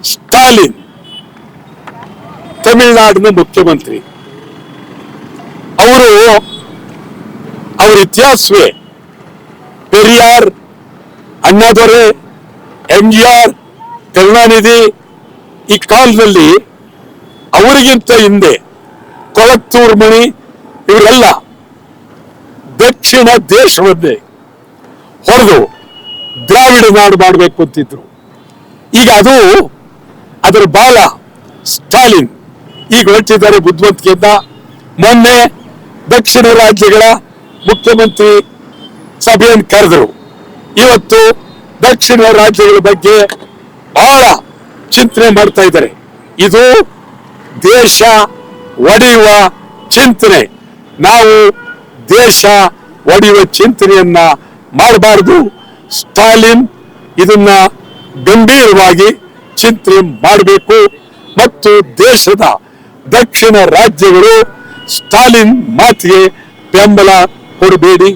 ಸ್ಟಾಲಿನ್ ತಮಿಳುನಾಡಿನ ಮುಖ್ಯಮಂತ್ರಿ. ಅವರ ಇತಿಹಾಸವೇ ಪೆರಿಯಾರ್, ಅಣ್ಣಾದೊರೆ, MGR, ಕರುಣಾನಿಧಿ. ಈ ಕಾಲದಲ್ಲಿ ಅವರಿಗಿಂತ ಹಿಂದೆ ಕೊಳತ್ತೂರು ಮಣಿ ಇವರೆಲ್ಲ ದಕ್ಷಿಣ ದೇಶವನ್ನೇ ಹೊಡೆದು ದ್ರಾವಿಡ ನಾಡು ಮಾಡಬೇಕು ಅಂತಿದ್ರು. ಈಗ ಅದರ ಬಾಲ ಸ್ಟಾಲಿನ್ ಈಗ ಹೊರಟಿದ್ದಾರೆ ಬುದ್ಧಿವಂತಿಕೆಯಿಂದ. ಮೊನ್ನೆ ದಕ್ಷಿಣ ರಾಜ್ಯಗಳ ಮುಖ್ಯಮಂತ್ರಿ ಸಭೆಯನ್ನು ಕರೆದರು. ಇವತ್ತು ದಕ್ಷಿಣ ರಾಜ್ಯಗಳ ಬಗ್ಗೆ ಬಹಳ ಚಿಂತನೆ ಮಾಡ್ತಾ ಇದ್ದಾರೆ. ಇದು ದೇಶ ಒಡೆಯುವ ಚಿಂತನೆ. ನಾವು ದೇಶ ಒಡೆಯುವ ಚಿಂತನೆಯನ್ನ ಮಾಡಬಾರದು. ಸ್ಟಾಲಿನ್ ಇದನ್ನ ಗಂಭೀರವಾಗಿ ಚಿಂತನೆ ಮಾಡಬೇಕು ಮತ್ತು ದೇಶದ ದಕ್ಷಿಣ ರಾಜ್ಯಗಳು ಸ್ಟಾಲಿನ್ ಮಾತಿಗೆ ಬೆಂಬಲ ಕೊಡಬೇಡಿ.